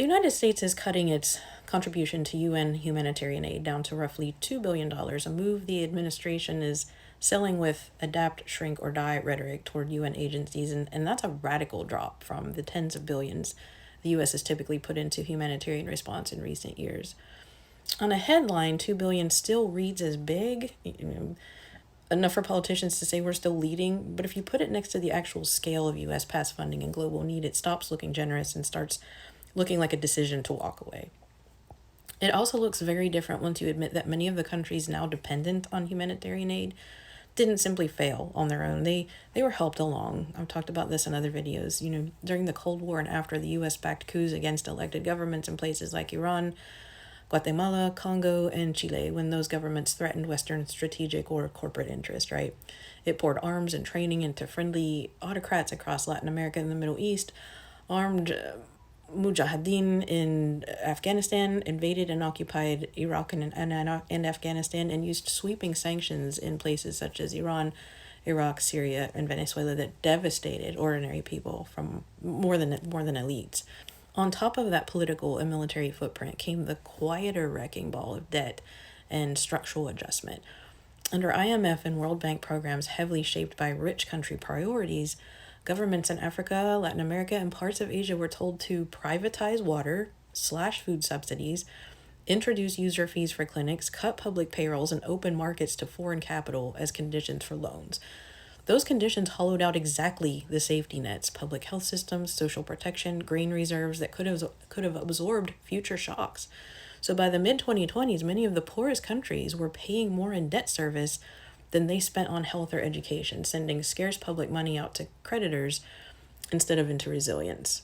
The United States is cutting its contribution to UN humanitarian aid down to roughly $2 billion, a move the administration is selling with adapt, shrink, or die rhetoric toward UN agencies, and that's a radical drop from the tens of billions the US has typically put into humanitarian response in recent years. On a headline, 2 billion still reads as big, enough for politicians to say we're still leading, but if you put it next to the actual scale of US past funding and global need, it stops looking generous and starts looking like a decision to walk away. It also looks very different once you admit that many of the countries now dependent on humanitarian aid didn't simply fail on their own. They were helped along. I've talked about this in other videos. During the Cold War and after, the US backed coups against elected governments in places like Iran, Guatemala, Congo, and Chile when those governments threatened Western strategic or corporate interest, right? It poured arms and training into friendly autocrats across Latin America and the Middle East, armed Mujahideen in Afghanistan, invaded and occupied Iraq and Afghanistan, and used sweeping sanctions in places such as Iran, Iraq, Syria, and Venezuela that devastated ordinary people from more than elites. On top of that political and military footprint came the quieter wrecking ball of debt and structural adjustment. Under IMF and World Bank programs heavily shaped by rich country priorities, governments in Africa, Latin America, and parts of Asia were told to privatize water, slash food subsidies, introduce user fees for clinics, cut public payrolls, and open markets to foreign capital as conditions for loans. Those conditions hollowed out exactly the safety nets, public health systems, social protection, grain reserves that could have absorbed future shocks. So by the mid-2020s, many of the poorest countries were paying more in debt service than they spent on health or education, sending scarce public money out to creditors instead of into resilience.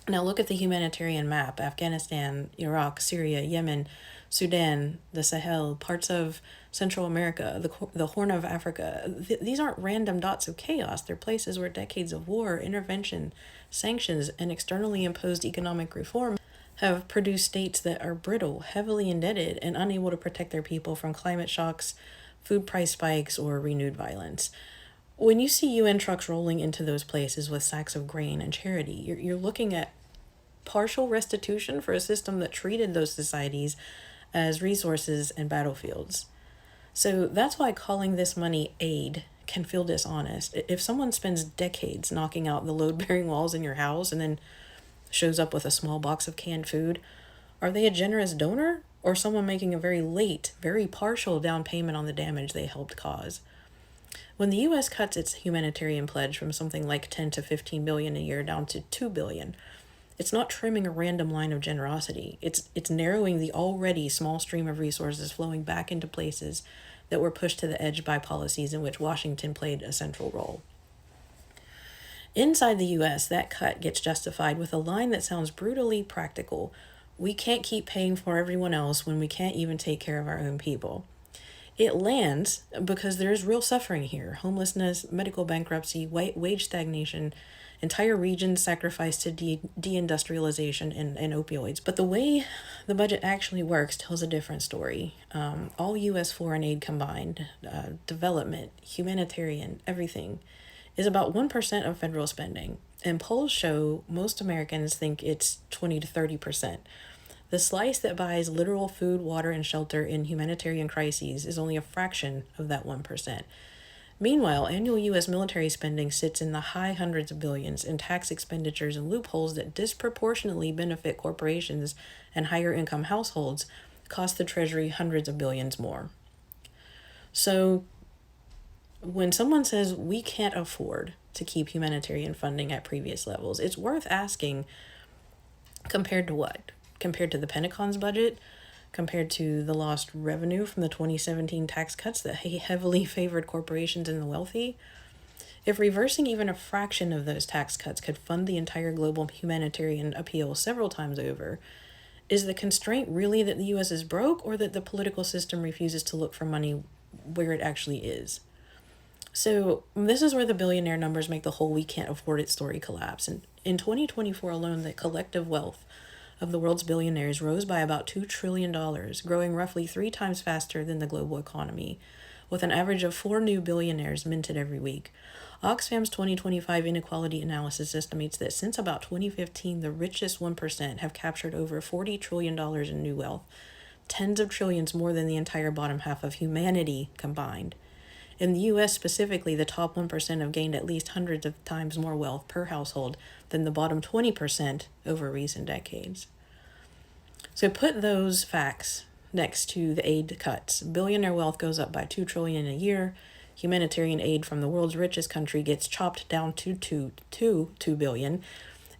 Now look at the humanitarian map: Afghanistan, Iraq, Syria, Yemen, Sudan, the Sahel, parts of Central America, the Horn of Africa. These aren't random dots of chaos. They're places where decades of war, intervention, sanctions, and externally imposed economic reform have produced states that are brittle, heavily indebted, and unable to protect their people from climate shocks, food price spikes, or renewed violence. When you see UN trucks rolling into those places with sacks of grain and charity, you're looking at partial restitution for a system that treated those societies as resources and battlefields. So that's why calling this money aid can feel dishonest. If someone spends decades knocking out the load-bearing walls in your house and then shows up with a small box of canned food, are they a generous donor or someone making a very late, very partial down payment on the damage they helped cause? When the US cuts its humanitarian pledge from something like 10 to 15 billion a year down to 2 billion, it's not trimming a random line of generosity. It's narrowing the already small stream of resources flowing back into places that were pushed to the edge by policies in which Washington played a central role. Inside the US, that cut gets justified with a line that sounds brutally practical. We can't keep paying for everyone else when we can't even take care of our own people. It lands because there's real suffering here: homelessness, medical bankruptcy, wage stagnation, entire regions sacrificed to deindustrialization and opioids. But the way the budget actually works tells a different story. All US foreign aid combined, development, humanitarian, everything, is about 1% of federal spending. And polls show most Americans think it's 20 to 30%. The slice that buys literal food, water, and shelter in humanitarian crises is only a fraction of that 1%. Meanwhile, annual U.S. military spending sits in the high hundreds of billions in tax expenditures and loopholes that disproportionately benefit corporations and higher income households, cost the Treasury hundreds of billions more. So when someone says we can't afford to keep humanitarian funding at previous levels, it's worth asking, compared to what? Compared to the Pentagon's budget? Compared to the lost revenue from the 2017 tax cuts that heavily favored corporations and the wealthy? If reversing even a fraction of those tax cuts could fund the entire global humanitarian appeal several times over, is the constraint really that the U.S. is broke, or that the political system refuses to look for money where it actually is? So this is where the billionaire numbers make the whole "we can't afford it" story collapse. And in 2024 alone, the collective wealth of the world's billionaires rose by about $2 trillion, growing roughly 3 times faster than the global economy, with an average of 4 new billionaires minted every week. Oxfam's 2025 inequality analysis estimates that since about 2015, the richest 1% have captured over $40 trillion in new wealth, tens of trillions more than the entire bottom half of humanity combined. In the US specifically, the top 1% have gained at least hundreds of times more wealth per household than the bottom 20% over recent decades. So put those facts next to the aid cuts. Billionaire wealth goes up by $2 trillion a year. Humanitarian aid from the world's richest country gets chopped down to $2 billion.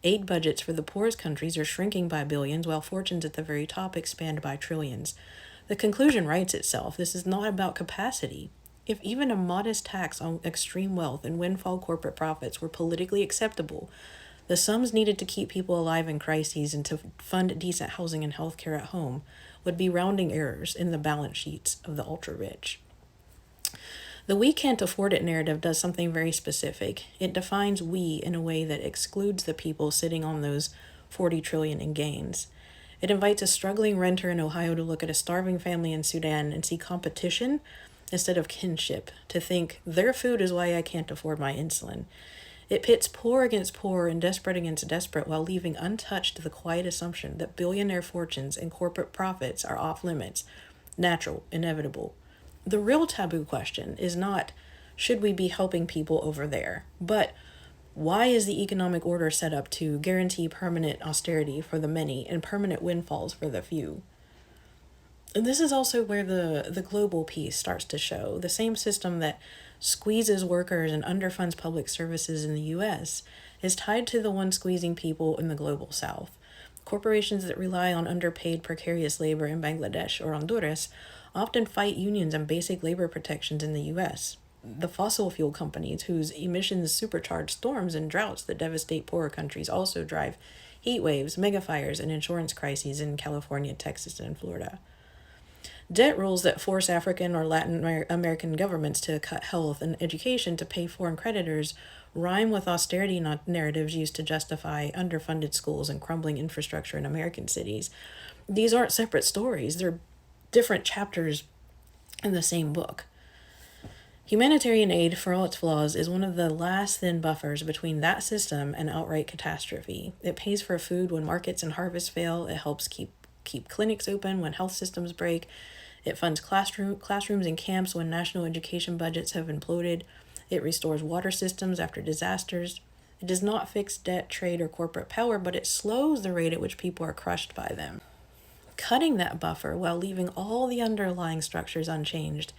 Aid budgets for the poorest countries are shrinking by billions, while fortunes at the very top expand by trillions. The conclusion writes itself. This is not about capacity. If even a modest tax on extreme wealth and windfall corporate profits were politically acceptable, the sums needed to keep people alive in crises and to fund decent housing and healthcare at home would be rounding errors in the balance sheets of the ultra-rich. The "we can't afford it" narrative does something very specific. It defines we in a way that excludes the people sitting on those 40 trillion in gains. It invites a struggling renter in Ohio to look at a starving family in Sudan and see competition instead of kinship, to think their food is why I can't afford my insulin. It pits poor against poor and desperate against desperate while leaving untouched the quiet assumption that billionaire fortunes and corporate profits are off limits, natural, inevitable. The real taboo question is not, should we be helping people over there, but why is the economic order set up to guarantee permanent austerity for the many and permanent windfalls for the few? And this is also where the global piece starts to show. The same system that squeezes workers and underfunds public services in the US is tied to the one squeezing people in the global south. Corporations that rely on underpaid, precarious labor in Bangladesh or Honduras often fight unions and basic labor protections in the US. The fossil fuel companies, whose emissions supercharge storms and droughts that devastate poorer countries, also drive heat waves, megafires, and insurance crises in California, Texas, and Florida. Debt rules that force African or Latin American governments to cut health and education to pay foreign creditors rhyme with austerity narratives used to justify underfunded schools and crumbling infrastructure in American cities. These aren't separate stories. They're different chapters in the same book. Humanitarian aid, for all its flaws, is one of the last thin buffers between that system and outright catastrophe. It pays for food when markets and harvests fail. It helps keep clinics open when health systems break. It funds classrooms and camps when national education budgets have imploded. It restores water systems after disasters. It does not fix debt, trade, or corporate power, but it slows the rate at which people are crushed by them. Cutting that buffer while leaving all the underlying structures unchanged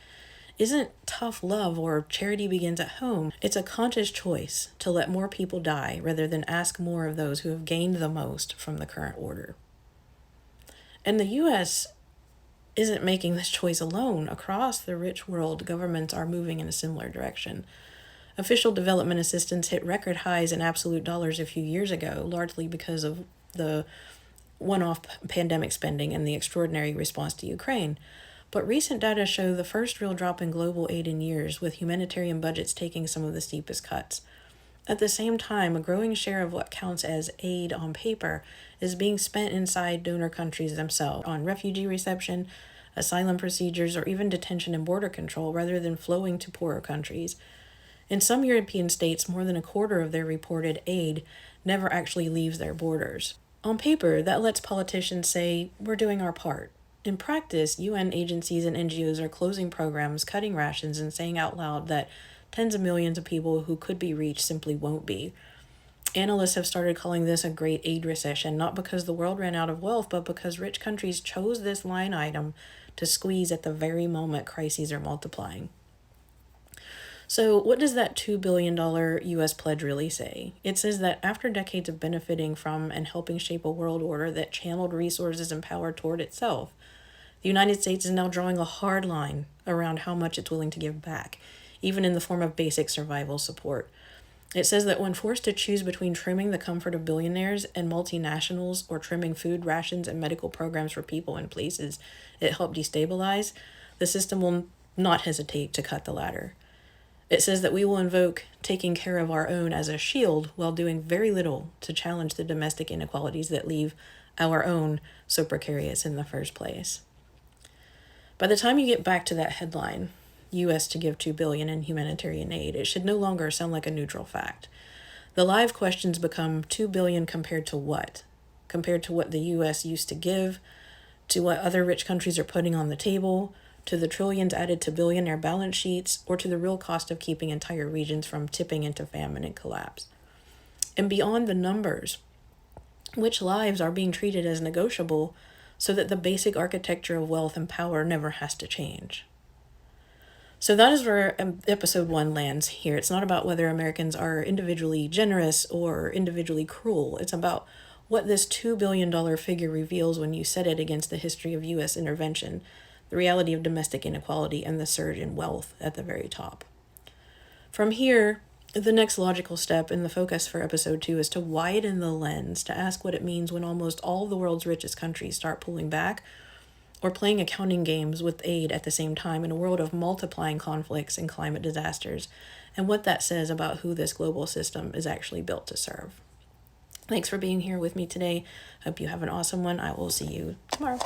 isn't tough love or charity begins at home. It's a conscious choice to let more people die rather than ask more of those who have gained the most from the current order. And the US isn't making this choice alone. Across the rich world, governments are moving in a similar direction. Official development assistance hit record highs in absolute dollars a few years ago, largely because of the one-off pandemic spending and the extraordinary response to Ukraine. But recent data show the first real drop in global aid in years, with humanitarian budgets taking some of the steepest cuts. At the same time, a growing share of what counts as aid on paper is being spent inside donor countries themselves on refugee reception, asylum procedures, or even detention and border control, rather than flowing to poorer countries. In some European states, more than a quarter of their reported aid never actually leaves their borders. On paper, that lets politicians say, we're doing our part. In practice, UN agencies and NGOs are closing programs, cutting rations, and saying out loud that tens of millions of people who could be reached simply won't be. Analysts have started calling this a great aid recession, not because the world ran out of wealth, but because rich countries chose this line item to squeeze at the very moment crises are multiplying. So what does that $2 billion U.S. pledge really say? It says that after decades of benefiting from and helping shape a world order that channeled resources and power toward itself, the United States is now drawing a hard line around how much it's willing to give back, even in the form of basic survival support. It says that when forced to choose between trimming the comfort of billionaires and multinationals or trimming food rations and medical programs for people in places it helped destabilize, the system will not hesitate to cut the latter. It says that we will invoke taking care of our own as a shield while doing very little to challenge the domestic inequalities that leave our own so precarious in the first place. By the time you get back to that headline, US to give $2 billion in humanitarian aid. It should no longer sound like a neutral fact. The live questions become $2 billion compared to what? Compared to what the US used to give, to what other rich countries are putting on the table, to the trillions added to billionaire balance sheets, or to the real cost of keeping entire regions from tipping into famine and collapse. And beyond the numbers, which lives are being treated as negotiable so that the basic architecture of wealth and power never has to change? So that is where episode 1 lands here. It's not about whether Americans are individually generous or individually cruel. It's about what this $2 billion figure reveals when you set it against the history of U.S. intervention, the reality of domestic inequality, and the surge in wealth at the very top. From here, the next logical step in the focus for episode 2 is to widen the lens, to ask what it means when almost all the world's richest countries start pulling back or playing accounting games with aid at the same time in a world of multiplying conflicts and climate disasters, and what that says about who this global system is actually built to serve. Thanks for being here with me today. Hope you have an awesome one. I will see you tomorrow.